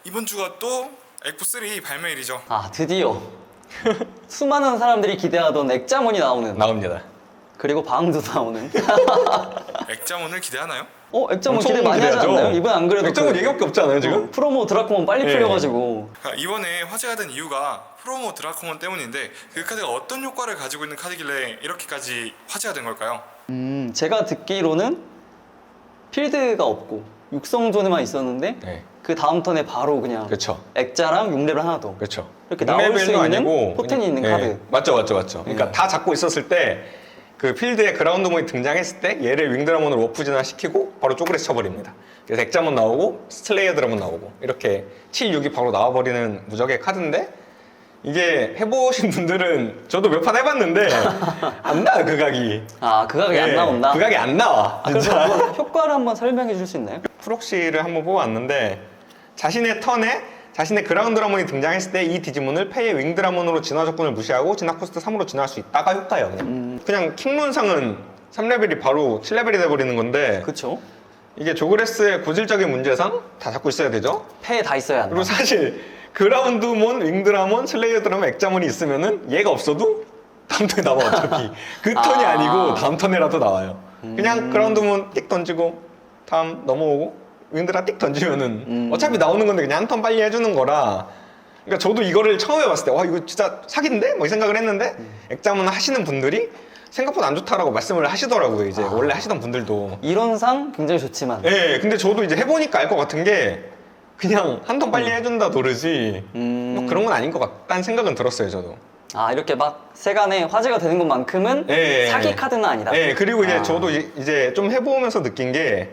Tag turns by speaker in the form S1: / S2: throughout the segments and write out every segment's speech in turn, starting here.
S1: 이번 주가 또 엑부3 발매일이죠.
S2: 아, 드디어 수많은 사람들이 기대하던 액자몬이
S3: 나옵니다.
S2: 그리고 방도 나오는
S1: 액자몬을 기대하나요?
S2: 액자몬
S3: 엄청
S2: 기대 많이 하지
S3: 기대하죠.
S2: 않나요? 이번 안 그래도
S3: 액자몬 얘기밖에 없잖아요 지금?
S2: 프로모 드라코몬 빨리
S3: 네.
S2: 풀려가지고
S1: 이번에 화제가 된 이유가 프로모 드라코몬 때문인데 그 카드가 어떤 효과를 가지고 있는 카드길래 이렇게까지 화제가 된 걸까요?
S2: 제가 듣기로는 필드가 없고 육성존에만 있었는데
S3: 네.
S2: 그 다음 턴에 바로 그냥
S3: 그렇죠.
S2: 액자랑 6렙을 하나 더
S3: 그렇죠.
S2: 이렇게 나올 수 있는 포텐이 있는
S3: 예,
S2: 카드.
S3: 맞죠. 그러니까 다 잡고 있었을 때 그 필드에 그라운드몬이 등장했을 때 얘를 윙드라몬으로 워프진화 시키고 바로 쪼그레 쳐버립니다. 그래서 액자몬 나오고 슬레이어 드라몬 나오고 이렇게 7, 6이 바로 나와버리는 무적의 카드인데 이게 해보신 분들은 저도 몇 판 해봤는데 안 나와요 그 각이.
S2: 그 각이 안
S3: 예,
S2: 나온다?
S3: 그 각이 안 나와
S2: 그래서
S3: 진짜.
S2: 그거 효과를 한번 설명해 주실 수 있나요?
S3: 프록시를 한번 뽑아왔는데 자신의 턴에 자신의 그라운드라몬이 등장했을 때 이 디지몬을 패의 윙드라몬으로 진화 조건을 무시하고 진화 코스트 3으로 진화할 수 있다가 효과예요. 그냥 킹론상은 3레벨이 바로 7레벨이 돼버리는 건데
S2: 그쵸?
S3: 이게 조그레스의 고질적인 문제상 다 잡고 있어야 되죠.
S2: 패에 다 있어야 한다.
S3: 그리고 사실 그라운드몬, 윙드라몬, 슬레이어 드라몬, 액자몬이 있으면은 얘가 없어도 다음 턴에 나와 어차피. 그 턴이 아니고 다음 턴에라도 나와요. 그냥 그라운드몬 띡 던지고 다음 넘어오고 윈드라 띡 던지면은 어차피 나오는 건데 그냥 한 턴 빨리 해주는 거라. 그러니까 저도 이거를 처음에 봤을 때 와 이거 진짜 사기인데? 뭐 이 생각을 했는데 액자문 하시는 분들이 생각보다 안 좋다라고 말씀을 하시더라고요. 이제 원래 하시던 분들도.
S2: 이론상 굉장히 좋지만
S3: 예, 근데 저도 이제 해보니까 알 것 같은 게 그냥 한 턴 빨리 해준다 도르지 뭐 그런 건 아닌 것 같다는 생각은 들었어요 저도.
S2: 이렇게 막 세간에 화제가 되는 것만큼은
S3: 예,
S2: 사기 카드는 아니다.
S3: 예, 그리고 이제 저도 이제 좀 해보면서 느낀 게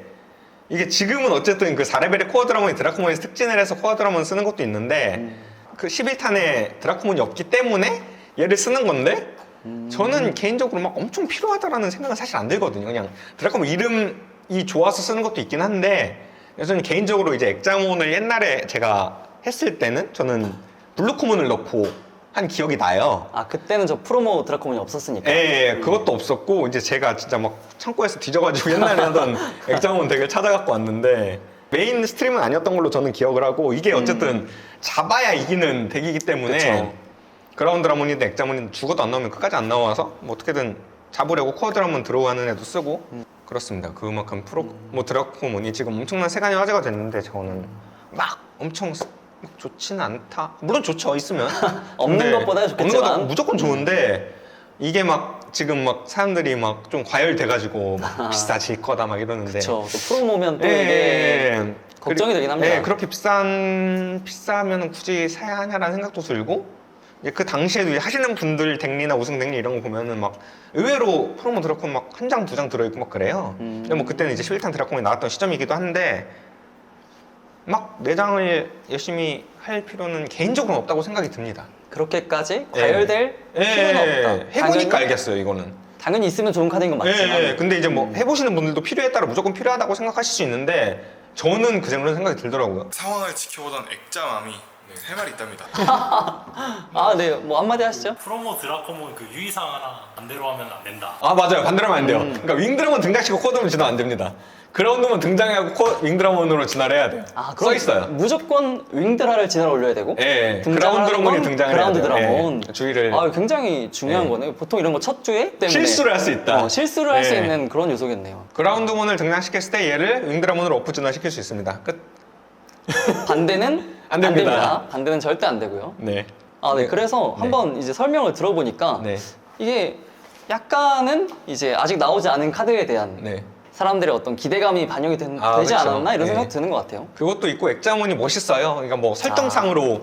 S3: 이게 지금은 어쨌든 그 4레벨의 코어 드라몬이 드라코몬에서 특진을 해서 코어 드라몬 쓰는 것도 있는데 그 11탄에 드라코몬이 없기 때문에 얘를 쓰는 건데 저는 개인적으로 막 엄청 필요하다라는 생각은 사실 안 들거든요. 그냥 드라코몬 이름이 좋아서 쓰는 것도 있긴 한데 저는 개인적으로 이제 액자몬을 옛날에 제가 했을 때는 저는 블루코몬을 넣고 한 기억이 나요.
S2: 그때는 저 프로모 드라코몬이 없었으니까.
S3: 예, 그것도 없었고 이제 제가 진짜 막 창고에서 뒤져가지고 옛날에 하던 액자몬 덱을 찾아갖고 왔는데 메인 스트림은 아니었던 걸로 저는 기억을 하고 이게 어쨌든 잡아야 이기는 덱이기 때문에
S2: 그쵸.
S3: 그라운드 라몬이든 액자몬이든 죽어도 안 나오면 끝까지 안 나와서 뭐 어떻게든 잡으려고 코어 드라몬 들어가는 애도 쓰고 그렇습니다. 그만큼 뭐 드라코몬이 지금 엄청난 세간의 화제가 됐는데 저는 막 엄청 좋지는 않다. 물론 좋죠 있으면.
S2: 없는
S3: 근데
S2: 것보다 좋겠지만.
S3: 없는 것도 무조건 좋은데 이게 막 지금 막 사람들이 막 좀 과열돼가지고 막 비싸질 거다 막 이러는데.
S2: 그쵸. 또 프로모면 또
S3: 예,
S2: 이게 걱정이 되긴 합니다.
S3: 예, 그렇게 비싸면 굳이 사야 하냐라는 생각도 들고 이제 그 당시에도 이제 하시는 분들 덱리나 우승 덱리 이런 거 보면은 막 의외로 프로모 드라콘 막 한 장 두 장 들어있고 막 그래요. 근데 뭐 그때는 이제 11탄 드라콘이 나왔던 시점이기도 한데 막 내장을 열심히 할 필요는 개인적으로는 없다고 생각이 듭니다.
S2: 그렇게까지 과열될 필요는 없다.
S3: 해보니까 알겠어요 이거는.
S2: 당연히 있으면 좋은 카드인 건 맞지만.
S3: 근데 이제 뭐 해보시는 분들도 필요에 따라 무조건 필요하다고 생각하실 수 있는데 저는 그런 생각이 들더라고요.
S1: 상황을 지켜보던 액자맘이 할 말이 있답니다.
S2: 네, 뭐 한마디 하시죠.
S4: 프로모 드라코몬 그 유의사항 하나 반대로 하면 안 된다.
S3: 맞아요. 반대로 하면 안 돼요. 그러니까 윙드라몬 등장시키고 코어드라몬 진화 안 됩니다. 그라운드만 등장하고 윙드라몬으로 진화를 해야 돼요.
S2: 그럼
S3: 써 있어요.
S2: 무조건 윙드라를 진화로 올려야 되고.
S3: 예,
S2: 등장하는
S3: 그라운드라몬이
S2: 건
S3: 등장을
S2: 그라운드
S3: 해야 돼요.
S2: 드라몬.
S3: 예, 주의를.
S2: 굉장히 중요한
S3: 예.
S2: 거네. 보통 이런 거 첫 주에 때문에
S3: 실수를 할 수 있다.
S2: 실수를 할 수
S3: 예.
S2: 있는 그런 요소겠네요.
S3: 그라운드몬을 등장시켰을 때 얘를 윙드라몬으로 오프 진화 시킬 수 있습니다. 끝.
S2: 반대는
S3: 안 됩니다.
S2: 반대는 절대 안 되고요.
S3: 네.
S2: 네. 그래서 한번 이제 설명을 들어보니까
S3: 네.
S2: 이게 약간은 이제 아직 나오지 않은 카드에 대한
S3: 네.
S2: 사람들의 어떤 기대감이 반영이 되지
S3: 그쵸.
S2: 않았나 이런
S3: 네.
S2: 생각 드는 것 같아요.
S3: 그것도 있고 액자몬이 멋있어요. 그러니까 뭐 설정상으로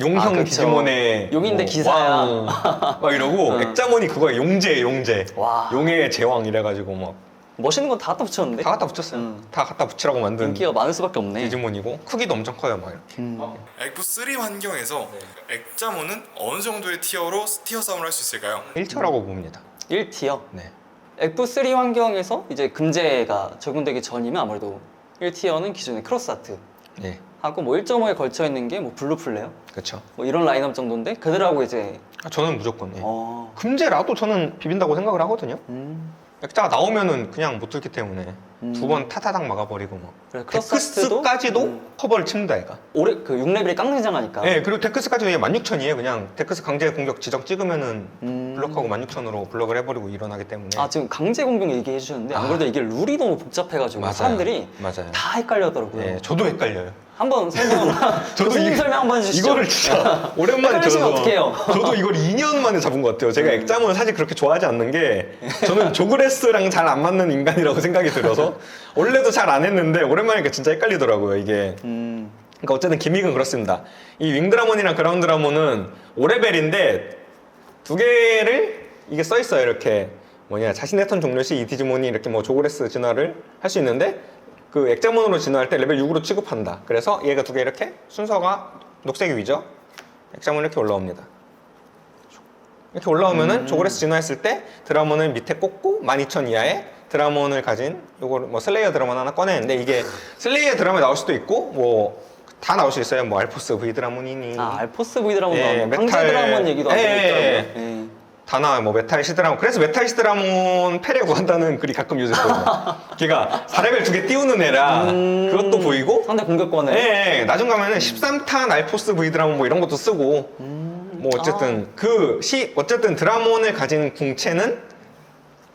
S3: 용형
S2: 그쵸.
S3: 디지몬의
S2: 용인데
S3: 뭐
S2: 기사야.
S3: 왕 막 이러고 액자몬이 그거야 용제
S2: 와.
S3: 용의 제왕 이래가지고 막 다
S2: 멋있는 건 다 갖다 붙였는데
S3: 갖다 붙였어요. 다 갖다 붙이라고 만든
S2: 인기가 많을 수밖에 없네.
S3: 디지몬이고 크기도 엄청 커요 막 이렇게.
S1: 엑부3 환경에서 액자몬은 어느 정도의 티어 싸움을 할 수 있을까요?
S3: 1티어라고 봅니다.
S2: 1티어.
S3: 네.
S2: F3 환경에서 이제 금제가 적용되기 전이면 아무래도 1티어는 기존의 크로스 아트
S3: 네.
S2: 하고 뭐 1.5에 걸쳐 있는 게 뭐 블루 플레어
S3: 그렇죠.
S2: 뭐 이런 라인업 정도인데 그들하고 이제
S3: 저는 무조건 예.
S2: 어,
S3: 금제라도 저는 비빈다고 생각을 하거든요.
S2: 음,
S3: 액자가 나오면은 그냥 못 뚫기 때문에 두 번 타다닥 막아버리고 뭐
S2: 그래, 크로스카스트도?
S3: 데크스까지도 커버를 칩니다 얘가.
S2: 올해 그 6레벨이 깡등장하니까.
S3: 네, 그리고 데크스까지도 얘 16,000이에요. 그냥 데크스 강제 공격 지정 찍으면은 블럭하고 16,000으로 블럭을 해버리고 일어나기 때문에.
S2: 아 지금 강제 공격 얘기해 주셨는데 안 그래도 이게 룰이 너무 복잡해가지고
S3: 맞아요.
S2: 사람들이
S3: 맞아요.
S2: 다 헷갈려하더라고요.
S3: 네, 저도 헷갈려요.
S2: 한번 설명,
S3: 저도
S2: 교수님
S3: 이-
S2: 설명 한번 해주시죠.
S3: 이거를 진짜 오랜만에
S2: 헷갈리시면 어떡해요?
S3: 저도 이걸 2년 만에 잡은 것 같아요. 제가 액자몬을 사실 그렇게 좋아하지 않는 게 저는 조그레스랑 잘 안 맞는 인간이라고 생각이 들어서 원래도 잘 안 했는데 오랜만이니까 진짜 헷갈리더라고요 이게. 그러니까 어쨌든 기믹은 그렇습니다. 이 윙드라몬이랑 그라운드라몬은 5레벨인데 두 개를 이게 써 있어요. 이렇게 뭐냐 자신의 턴 종료 시 이 디지몬이 이렇게 뭐 조그레스 진화를 할 수 있는데 그 액자몬으로 진화할 때 레벨 6으로 취급한다. 그래서 얘가 두 개 이렇게 순서가 녹색 위죠. 액자몬 이렇게 올라옵니다. 이렇게 올라오면은 조그레스 진화했을 때 드라몬을 밑에 꽂고 12,000 이하의 드라몬을 가진 요거 뭐 슬레이어 드라몬 하나 꺼내는데 이게 슬레이어 드라몬 나올 수도 있고 뭐 다 나올 수 있어요. 뭐 알포스 V 드라몬이니
S2: 아 알포스 V 드라몬
S3: 예,
S2: 나오는
S3: 메탈-
S2: 강제 드라몬 얘기도 하고
S3: 예,
S2: 있더라고요.
S3: 예.
S2: 예.
S3: 다 나와요. 뭐 메탈 시드라몬. 그래서 메탈 시드라몬 패를 구한다는 글이 가끔 요새 보여요. 걔가 4레벨 두 개 띄우는 애라 그것도 보이고
S2: 상대 공격권을.
S3: 예, 나중 가면은 13탄 알포스 브이드라몬 뭐 이런 것도 쓰고 뭐 어쨌든 어쨌든 드라몬을 가진 궁체는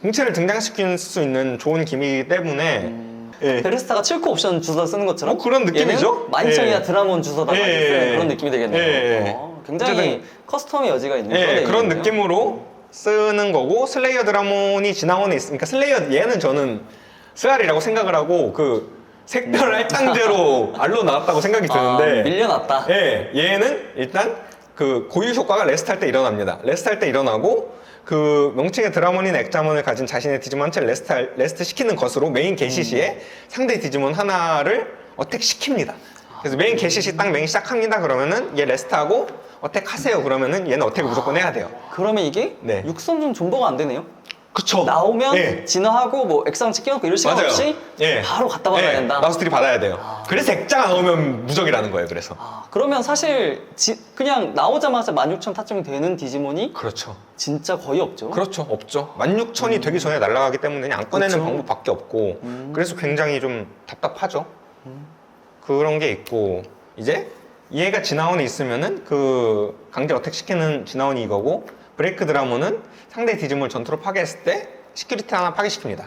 S3: 궁체를 등장시킬 수 있는 좋은 기믹이기 때문에 예.
S2: 베르스타가 7코 옵션 주소 쓰는 것처럼
S3: 뭐 그런 느낌이죠?
S2: 12,000이나
S3: 예.
S2: 드라몬 주소다
S3: 예.
S2: 쓰는 그런 느낌이 되겠네요.
S3: 예.
S2: 굉장히
S3: 어쨌든
S2: 커스텀의 여지가 있는
S3: 예, 그런
S2: 얘기네요.
S3: 느낌으로 쓰는 거고 슬레이어 드라몬이 지나온에 있으니까 슬레이어 얘는 저는 스알이라고 생각을 하고 그 색별 할당제로 알로 나왔다고 생각이 드는데
S2: 밀려났다.
S3: 예, 얘는 일단 그 고유 효과가 레스트 할 때 일어납니다. 레스트 할 때 일어나고 그 명칭의 드라몬인 액자몬을 가진 자신의 디지몬 한 채를 레스트 시키는 것으로 메인 게시 시에 상대 디지몬 하나를 어택 시킵니다. 그래서 메인 게시 시 딱 메인 시작합니다. 그러면은 얘 레스트하고 어택 하세요. 그러면은 얘는 어택을 무조건 해야 돼요.
S2: 그러면 이게
S3: 네.
S2: 육성중 존버가 안 되네요.
S3: 그쵸?
S2: 나오면
S3: 예.
S2: 진화하고 뭐 액상치 끼워놓고 이럴 시간
S3: 맞아요.
S2: 없이
S3: 예.
S2: 바로 갖다 받아야
S3: 예,
S2: 된다.
S3: 마우스들이 받아야 돼요. 그래서 액자가 나오면 무적이라는 거예요. 그래서.
S2: 그러면 사실 그냥 나오자마자 16,000 타점이 되는 디지몬이
S3: 그렇죠.
S2: 진짜 거의 없죠.
S3: 그렇죠. 없죠. 16,000이 되기 전에 날아가기 때문에 그냥 안 꺼내는
S2: 그렇죠.
S3: 방법밖에 없고 그래서 굉장히 좀 답답하죠. 그런 게 있고 이제 얘가 진화원에 있으면은 그 강제 어택 시키는 진화원이 이거고 브레이크 드라몬은 상대 디지몬을 전투로 파괴했을 때 시큐리티 하나 파괴시킵니다.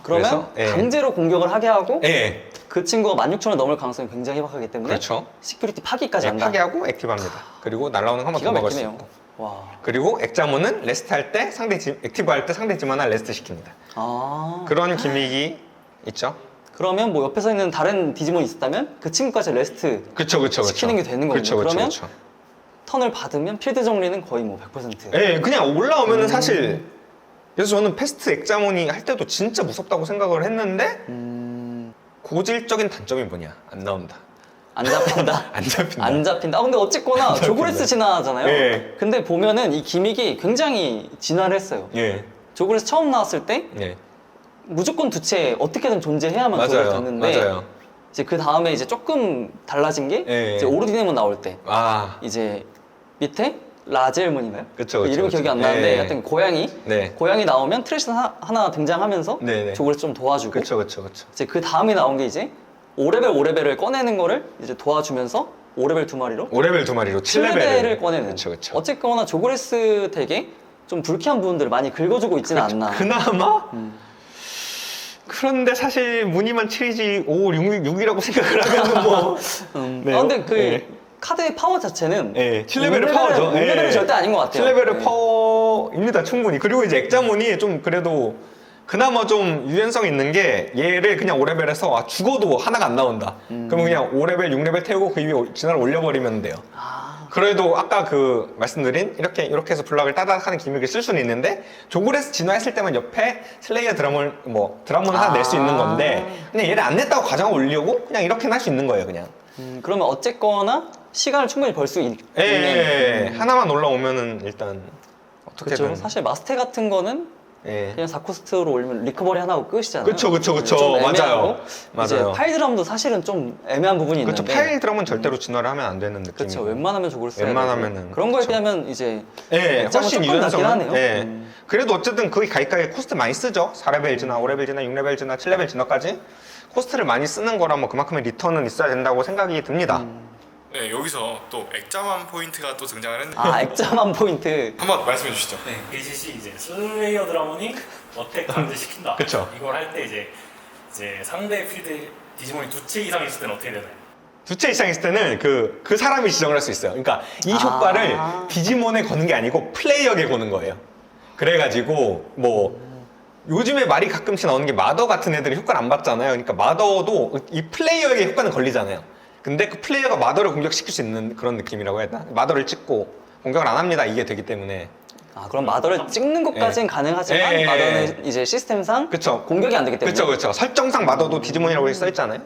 S2: 그러면
S3: 그래서, 예.
S2: 강제로 공격을 하게 하고
S3: 예,
S2: 그 친구가 16,000을 넘을 가능성이 굉장히 희박하기 때문에
S3: 그렇죠.
S2: 시큐리티 파기까지
S3: 예,
S2: 한다.
S3: 파괴하고 액티브합니다. 그리고 날라오는 거 한 번 더
S2: 기가
S3: 먹을 수
S2: 막히네요.
S3: 있고.
S2: 와.
S3: 그리고 액자몬은 레스트 할 때 액티브 할 때 상대 디지몬 하나 레스트 시킵니다. 그런 기믹이 있죠.
S2: 그러면 뭐 옆에서 있는 다른 디지몬이 있었다면 그 친구까지 레스트
S3: 그쵸.
S2: 시키는 게 되는 거군요.
S3: 그쵸.
S2: 그러면 턴을 받으면 필드 정리는 거의 뭐 100%.
S3: 예, 그냥 올라오면은 사실 그래서 저는 패스트 액자몬이 할 때도 진짜 무섭다고 생각을 했는데 고질적인 단점이 뭐냐? 안 나온다.
S2: 안 잡힌다.
S3: 안 잡힌다.
S2: 안 잡힌다. 근데 어쨌거나
S3: 안 잡힌다.
S2: 조그레스 진화하잖아요.
S3: 예.
S2: 근데 보면은 이 기믹이 굉장히 진화를 했어요.
S3: 예,
S2: 조그레스 처음 나왔을 때
S3: 예.
S2: 무조건 두채 어떻게든 존재해야만
S3: 맞아요.
S2: 그걸 됐는데
S3: 맞아요.
S2: 이제 그 다음에 이제 조금 달라진 게
S3: 예.
S2: 이제 오르디네몬 나올 때
S3: 아,
S2: 이제 밑에 라젤문인가요?
S3: 그쵸,
S2: 이름이
S3: 그쵸.
S2: 기억이 안 나는데
S3: 예.
S2: 하여튼 고양이
S3: 네.
S2: 고양이 나오면 트래시 하나 등장하면서
S3: 네네.
S2: 조그레스 좀 도와주고
S3: 그쵸.
S2: 이제 그 다음에 나온 게 이제 5레벨을 꺼내는 거를 이제 도와주면서 5레벨 두 마리로
S3: 5레벨 두 마리로
S2: 7레벨을 꺼내는.
S3: 그쵸.
S2: 어쨌거나 조그레스 덱에 좀 불쾌한 부분들을 많이 긁어주고 있지는 않나.
S3: 그나마? 그런데 사실 무늬만 7이지 5, 6이라고 생각을 하면은 뭐 네.
S2: 근데 그
S3: 예.
S2: 카드의 파워 자체는
S3: 예, 7레벨의 파워죠.
S2: 6레벨은
S3: 예.
S2: 절대 아닌 것 같아요.
S3: 7레벨의
S2: 예.
S3: 파워입니다, 충분히. 그리고 이제 액자몬이 좀 그래도 그나마 좀 유연성 있는 게 얘를 그냥 5레벨에서 죽어도 하나가 안 나온다. 그러면 그냥 5레벨, 6레벨 태우고 그 위에 진화를 올려버리면 돼요. 그래도 아까 그 말씀드린 이렇게 해서 블락을 따닥 하는 기믹을 쓸 수는 있는데 조그레스 진화했을 때만 옆에 슬레이어 드라몬 하나 낼 수 있는 건데 그냥 얘를 안 냈다고 가져가 올리려고 그냥 이렇게는 할 수 있는 거예요, 그냥.
S2: 그러면 어쨌거나 시간을 충분히 벌 수 있는.
S3: 예, 하나만 올라오면은 일단 어떻게든
S2: 그렇죠. 사실 마스테 같은 거는
S3: 예.
S2: 그냥 4코스트로 올리면 리커버리 하나 하고 끝이잖아요.
S3: 그쵸, 그쵸, 그쵸.
S2: 좀 애매하고.
S3: 맞아요.
S2: 이제
S3: 맞아요.
S2: 파일 드럼도 사실은 좀 애매한 부분이
S3: 그렇죠.
S2: 있는데.
S3: 파일 드럼은 절대로 진화를 하면 안 되는 느낌.
S2: 그렇죠. 웬만하면 저걸 써야
S3: 웬만하면은,
S2: 되고. 그런 거에
S3: 그쵸.
S2: 비하면 이제
S3: 예,
S2: 액자는
S3: 훨씬
S2: 조금 낮긴
S3: 유연성은.
S2: 하네요.
S3: 예. 그래도 어쨌든 거기 가까이 코스트 많이 쓰죠. 4레벨 진화, 5레벨 진화, 6레벨 진화, 7레벨 진화까지 코스트를 많이 쓰는 거라 뭐 그만큼의 리턴은 있어야 된다고 생각이 듭니다.
S1: 네, 여기서 또 액자만 포인트가 또 등장을 했는데
S2: 아 액자만 포인트.
S1: 한번 말씀해 주시죠.
S4: 네, BCC 이제 슬레이어 드라몬이 어택 강제시킨다.
S1: 그쵸.
S4: 이걸 할 때 이제 상대 필드 디지몬이 2채 이상 있을 때는 어떻게 되나요?
S3: 두 채 이상 있을 때는 그 사람이 지정을 할 수 있어요. 그러니까 이 효과를 디지몬에 거는 게 아니고 플레이어에게 거는 거예요. 그래가지고 뭐 요즘에 말이 가끔씩 나오는 게 마더 같은 애들이 효과를 안 받잖아요. 그러니까 마더도 이 플레이어에게 효과는 걸리잖아요. 근데 그 플레이어가 마더를 공격시킬 수 있는 그런 느낌이라고 해야 되나? 마더를 찍고 공격을 안 합니다. 이게 되기 때문에.
S2: 아 그럼 마더를 찍는 것까지는 가능하지만
S3: 예, 예,
S2: 마더는 이제 시스템상
S3: 그쵸.
S2: 공격이 안 되기 때문에.
S3: 그렇죠. 설정상 마더도 디지몬이라고 써 있잖아요.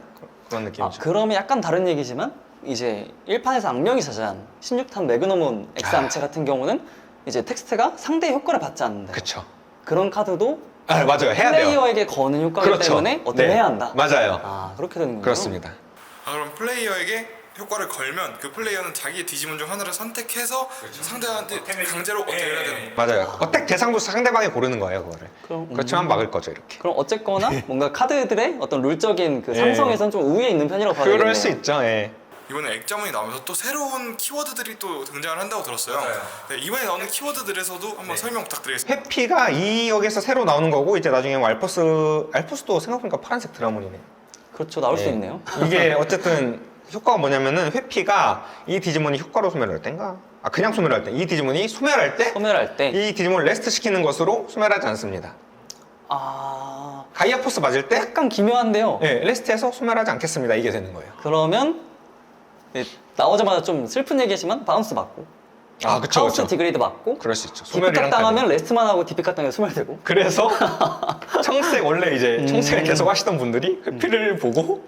S3: 그런 느낌이죠.
S2: 아, 그러면 약간 다른 얘기지만 이제 1판에서 악령이 자제한 16탄 매그너문 엑스암체 같은 경우는 이제 텍스트가 상대의 효과를 받지 않는다.
S3: 그렇죠.
S2: 그런 카드도
S3: 아, 맞아요. 해야 돼요.
S2: 플레이어에게 거는 효과이기
S3: 그렇죠.
S2: 때문에 어떻게
S3: 네.
S2: 해야 한다.
S3: 맞아요.
S2: 아 그렇게 되는 거예요.
S3: 그렇습니다.
S1: 아, 그럼 플레이어에게 효과를 걸면 그 플레이어는 자기의 디지몬 중 하나를 선택해서 상대한테 강제로 어택을 해야 되는 거예요.
S3: 맞아요. 어택 대상도 상대방이 고르는 거예요, 그거를. 그렇지만 막을 거죠, 이렇게.
S2: 그럼 어쨌거나 뭔가 카드들의 어떤 룰적인 그
S3: 예.
S2: 상성에선 좀 우위에 있는 편이라고 봐야 되겠네요.
S3: 그럴 수 있죠, 예.
S1: 이번에 액자문이 나오면서 또 새로운 키워드들이 또 등장을 한다고 들었어요. 네, 이번에 나오는 키워드들에서도 한번 설명 부탁드리겠습니다.
S3: 회피가 2역에서 새로 나오는 거고, 이제 나중에 뭐 알포스도 생각해보니까 파란색 드라몬이네.
S2: 그렇죠. 나올 수
S3: 예.
S2: 있네요.
S3: 이게 어쨌든 효과가 뭐냐면은 회피가 이 디지몬이 효과로 소멸할 땐가? 아, 그냥 소멸할 때. 이 디지몬이 소멸할 때,
S2: 소멸할 때
S3: 이 디지몬을 레스트 시키는 것으로 소멸하지 않습니다.
S2: 아
S3: 가이아 포스 맞을 때,
S2: 약간 기묘한데요.
S3: 예, 레스트에서 소멸하지 않겠습니다. 이게 되는 거예요.
S2: 그러면 네, 나오자마자 좀 슬픈 얘기지만 바운스 맞고
S3: 아, 그쵸,
S2: 하우스
S3: 그쵸.
S2: 디그레이드 맞고
S3: 그럴 수 있죠.
S2: 디피컷
S3: 소멸이랑
S2: 당하면
S3: 다르죠.
S2: 레스트만 하고 디피컷 당하면 소멸되고
S3: 그래서 청색 원래 이제 청색을 계속 하시던 분들이 회피를 보고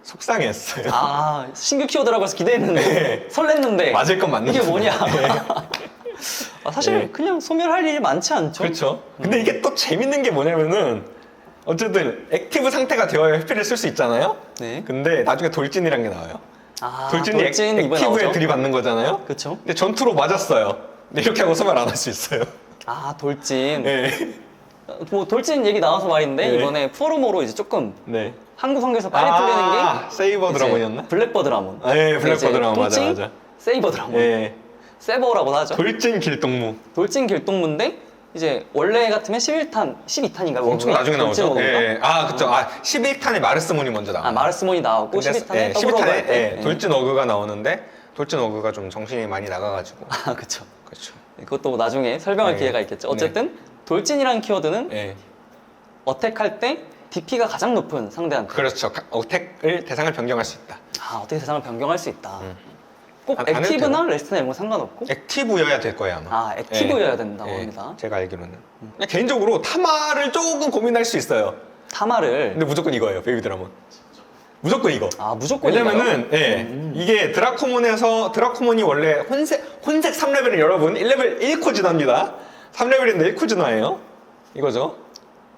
S3: 속상했어요.
S2: 아 신규 키워드라고 해서 기대했는데
S3: 네.
S2: 설렜는데
S3: 맞을 건 맞는
S2: 이게
S3: 거죠.
S2: 뭐냐 아, 사실
S3: 네.
S2: 그냥 소멸할 일이 많지 않죠.
S3: 그렇죠. 근데 이게 또 재밌는 게 뭐냐면은 어쨌든 액티브 상태가 되어야 회피를 쓸 수 있잖아요.
S2: 네.
S3: 근데 나중에 돌진이란 게 나와요.
S2: 아,
S3: 돌진이
S2: 돌진 이번에
S3: 액티브에
S2: 나오죠.
S3: 들이받는 거잖아요.
S2: 그렇죠.
S3: 근데 전투로 맞았어요. 근데 이렇게 하고 소멸 안 할 수 있어요.
S2: 아 돌진
S3: 네.
S2: 뭐 돌진 얘기 나와서 말인데
S3: 네.
S2: 이번에 푸어로모로 이제 조금
S3: 네.
S2: 한국 환경에서 빨리 풀리는 게
S3: 세이버
S2: 이제
S3: 드라곤이었나?
S2: 블랙버 드라몬.
S3: 아, 예, 블랙버
S2: 이제
S3: 드라몬. 맞아,
S2: 돌진,
S3: 맞아.
S2: 세이버 드라몬.
S3: 예.
S2: 세버라고도 하죠.
S3: 돌진 길동무.
S2: 돌진 길동무인데 이제 원래 같으면 11탄, 12탄인가
S3: 엄청 나중에 나오죠. 예. 아, 그쵸. 아, 11탄에 마르스몬이 먼저 나와요.
S2: 아 마르스몬이 나왔고 12탄에
S3: 예,
S2: 더블 오버 할
S3: 12탄에
S2: 때.
S3: 예, 돌진 어그가 나오는데 돌진 어그가 좀 정신이 많이 나가가지고
S2: 아 그렇죠.
S3: 그렇죠.
S2: 그것도 나중에 설명할
S3: 네.
S2: 기회가 있겠죠. 어쨌든 돌진이라는 키워드는
S3: 예,
S2: 어택할 때 DP가 가장 높은 상대한테
S3: 그렇죠. 어택을 대상을 변경할 수 있다.
S2: 아 어떻게 세상을 변경할 수 있다. 꼭
S3: 안 해도
S2: 액티브나
S3: 되나?
S2: 레스트나 이런 건 상관없고
S3: 액티브여야 될 거예요 아마.
S2: 아 액티브여야
S3: 예.
S2: 된다고
S3: 예,
S2: 합니다.
S3: 제가 알기로는. 그냥 개인적으로 타마를 조금 고민할 수 있어요.
S2: 타마를
S3: 근데 무조건 이거예요, 베이비 드라몬. 무조건 이거.
S2: 아 무조건
S3: 왜냐면은 예, 이게 드라코몬이 원래 혼색 3레벨은 여러분 1레벨 1코 진화입니다. 3레벨인데 1코 진화예요. 이거죠.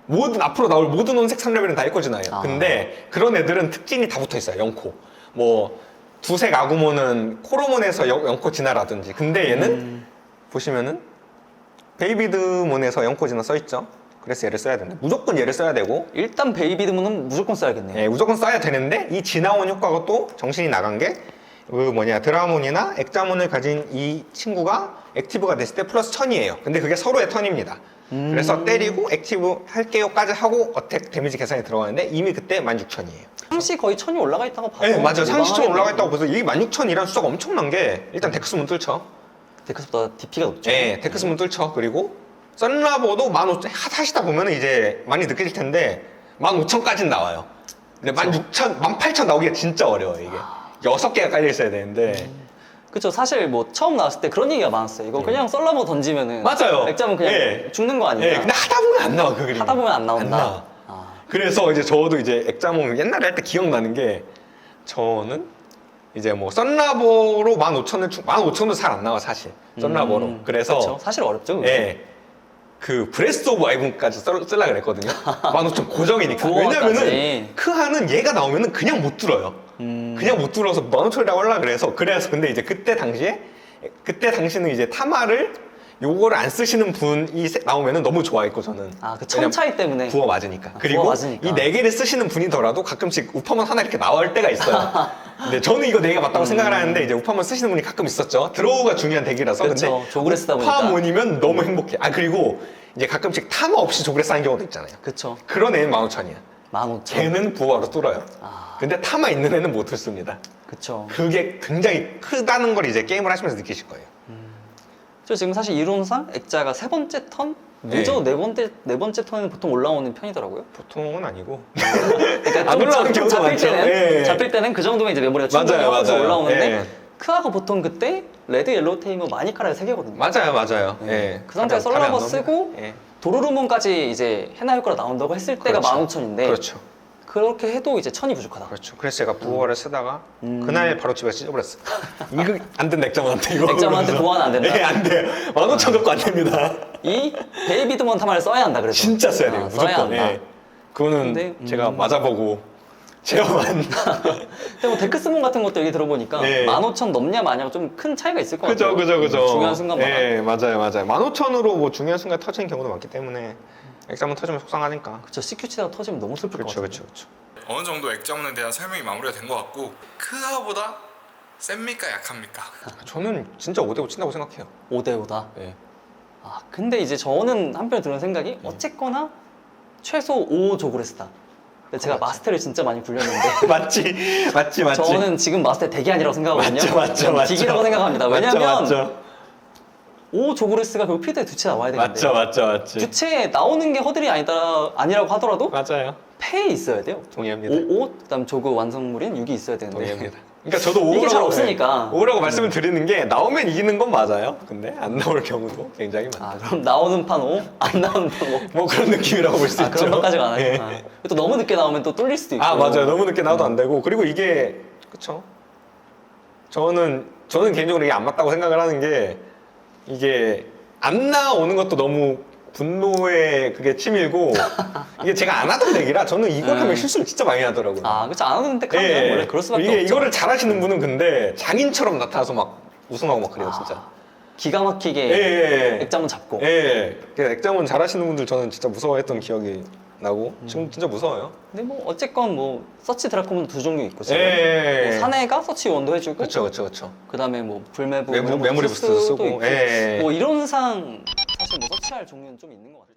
S3: 모든 앞으로 나올 모든 혼색 3레벨은 다 1코 진화예요.
S2: 아.
S3: 근데 그런 애들은 특징이 다 붙어 있어요. 0코. 뭐 두색 아구몬은 코로몬에서 0코 진화라든지. 근데 얘는 보시면은 베이비드몬에서 0코 진화 써 있죠. 그래서 얘를 써야 된다. 무조건 얘를 써야 되고
S2: 일단 베이비드문은 무조건 써야겠네요.
S3: 예, 무조건 써야 되는데 이 지나온 효과가 또 정신이 나간 게 그 뭐냐 드라몬이나 액자몬을 가진 이 친구가 액티브가 됐을 때 플러스 1000이에요. 근데 그게 서로의 턴입니다. 그래서 때리고 액티브 할게요까지 하고 어택 데미지 계산이 들어가는데 이미 그때 16,000이에요.
S2: 상시 거의 1000이 올라가 있다고 봐도
S3: 네, 맞아요. 상시점
S2: 무방하겠네요.
S3: 올라가 있다고 보서 이게 16,000이란 숫자가 엄청난 게 일단 데크스문 뚫죠.
S2: 데크스보다 DP가 높죠.
S3: 네, 데크스문 뚫죠. 그리고 썬라버도 15,000 하시다 보면 이제 많이 느껴질 텐데 15,000까지는 나와요. 근데 16,000, 18,000 나오기가 진짜 어려워요 이게. 6개가 깔려 있어야 되는데
S2: 그쵸. 사실 뭐 처음 나왔을 때 그런 얘기가 많았어요. 이거 그냥 썰라버 던지면은
S3: 맞아요.
S2: 액자면 그냥
S3: 예.
S2: 죽는 거 아니냐.
S3: 예, 근데 하다 보면 안 나와 그 그림.
S2: 하다 보면 안 나온다.
S3: 나와.
S2: 아,
S3: 그래서 이제 저도 이제 액자몽 옛날에 할 때 기억나는 게 저는 이제 뭐 썬라버로 15,000을 15,000도 잘 안 나와 사실 썬라버로. 그래서
S2: 그쵸. 사실 어렵죠. 그게.
S3: 예. 그 브레스트 오브 와이븐까지 쓰려고 그랬거든요. 15,000 고정이니까.
S2: 부어까지.
S3: 왜냐면은 크하는 얘가 나오면은 그냥 못 들어요. 그냥 못 들어서 15,000이라고 하려고 그래서 근데 이제 그때 당시는 이제 타마를 요거를 안 쓰시는 분이 나오면은 너무 좋아했고 저는.
S2: 아, 그 천 차이 때문에.
S3: 부어 맞으니까.
S2: 아,
S3: 그리고
S2: 부어 맞으니까.
S3: 이 4개를 쓰시는 분이더라도 가끔씩 우파먼 하나 이렇게 나올 때가 있어요. 근데 저는 이거 4개가 맞다고 생각을 하는데 이제 우파먼 쓰시는 분이 가끔 있었죠. 드로우가 중요한 덱이라서.
S2: 그렇죠.
S3: 근데
S2: 조그레 쓰다 보니까.
S3: 우파몬이면 너무 행복해. 아 그리고 이제 가끔씩 타마 없이 조그레스 하는 경우도 있잖아요.
S2: 그쵸.
S3: 그런 애는 15,000이야.
S2: 15,000.
S3: 걔는 부어로 뚫어요.
S2: 아,
S3: 근데 타마 있는 애는 못 뚫습니다.
S2: 그쵸.
S3: 그게 굉장히 크다는 걸 이제 게임을 하시면서 느끼실 거예요.
S2: 저 지금 사실 이론상 액자가 3번째 턴? 늦어 네 번째 턴에는 보통 올라오는 편이더라고요.
S3: 보통은 아니고.
S2: 그러니까
S3: 안 올라오는
S2: 좀
S3: 경우가 많죠. 예.
S2: 잡힐 때는 그 정도면 이제 메모리가
S3: 맞아요,
S2: 충분해서
S3: 맞아요.
S2: 올라오는데
S3: 예.
S2: 크아가 보통 그때 레드, 옐로우 테이머 마니카라의 3개거든요.
S3: 맞아요.
S2: 네.
S3: 예.
S2: 그 상태에서
S3: 답이 안
S2: 썰러버
S3: 나오면-
S2: 쓰고
S3: 예.
S2: 도루루몬까지 이제 헤나 효과가 나온다고 했을 때가
S3: 그렇죠.
S2: 15,000인데
S3: 그렇죠.
S2: 그렇게 해도 이제 1,000이 부족하다.
S3: 그렇죠. 그래서 제가 부어를 쓰다가 그날 바로 집에 찢어버렸어요. 이거 안 된다 액자몬한테 이거.
S2: 액자몬한테
S3: 그러면서.
S2: 보완 안 된다?
S3: 예, 안 돼요. 15,000 갖고 안 됩니다.
S2: 이 베이비드먼 타마를 써야 한다 그래서.
S3: 진짜 써야 돼요.
S2: 아,
S3: 무조건.
S2: 써야 한다.
S3: 예. 그거는
S2: 근데,
S3: 제가 맞아보고 체험한.
S2: 근데 뭐 데크스몬 같은 것도 얘기 들어보니까
S3: 예.
S2: 15,000 넘냐 마냐가 좀 큰 차이가 있을 것 같아요.
S3: 그죠.
S2: 중요한 순간마다.
S3: 예, 맞아요. 15,000으로 뭐 중요한 순간 터지는 경우도 많기 때문에 액자몬 터지면 속상하니까.
S2: 그쵸. CQ 치다가 터지면 너무 슬플 것 같아요.
S3: 그렇죠.
S1: 어느 정도 액자문에 대한 설명이 마무리가 된 것 같고 크하보다 셉니까 약합니까?
S3: 저는 진짜 5대5 친다고 생각해요.
S2: 5대5다.
S3: 예.
S2: 아, 근데 이제 저는 한편에 드는 생각이 어쨌거나 최소 5 조그레스다. 근데 제가 마스터를 진짜 많이 굴렸는데
S3: 맞지.
S2: 저는 지금 마스터 대기 아니라고 생각하거든요.
S3: 맞죠.
S2: dig이라고 생각합니다. 왜냐면
S3: 맞죠.
S2: 5 조그레스가 결국 필드에 두 채 나와야 되는데
S3: 맞죠.
S2: 두 채 나오는 게 허들이 아니라고 하더라도
S3: 맞아요.
S2: 패에 있어야 돼요.
S3: 동의합니다.
S2: 5, 그다음 조그 완성물인 6이 있어야 되는데
S3: 동의합니다. 그러니까 저도
S2: 이게 잘
S3: 5라고
S2: 없으니까.
S3: 5라고 말씀을 드리는 게 나오면 이기는 건 맞아요. 근데 안 나올 경우도 굉장히 많아요.
S2: 아, 그럼 나오는 판 5, 안 나오는 판 5.
S3: 뭐 그런 느낌이라고 볼 수
S2: 아,
S3: 있죠.
S2: 그런 것까지 가나요?
S3: 예.
S2: 아. 또 너무 늦게 나오면 또 뚫릴 수도 있고.
S3: 아 맞아요. 너무 늦게 나와도 안 되고 그리고 이게 그쵸. 저는 개인적으로 이게 안 맞다고 생각을 하는 게 이게 안 나오는 것도 너무 분노의 그게 치밀고 이게 제가 안 하던 얘기라 저는 이걸 하면 실수를 진짜 많이 하더라고요.
S2: 아, 그렇죠. 안 하는 데카면
S3: 예.
S2: 원래 그럴 수밖에
S3: 이게
S2: 없죠.
S3: 이거를 잘하시는 분은 근데 장인처럼 나타나서 막 우승하고 막 그래요 진짜.
S2: 기가 막히게
S3: 예.
S2: 액자문 잡고.
S3: 예. 그래서 액자문 잘하시는 분들 저는 진짜 무서워했던 기억이 나고 지금 진짜 무서워요.
S2: 근데 뭐 어쨌건 뭐 서치 드라콤은 두 종류 있고 지금
S3: 예.
S2: 뭐 사내가 서치 원도 해주고
S3: 그렇죠.
S2: 그다음에 뭐 불매부
S3: 메모리 부스트도 쓰고.
S2: 있고
S3: 예.
S2: 뭐 이론상 사실 뭐 서치할 종류는 좀 있는 것 같아요.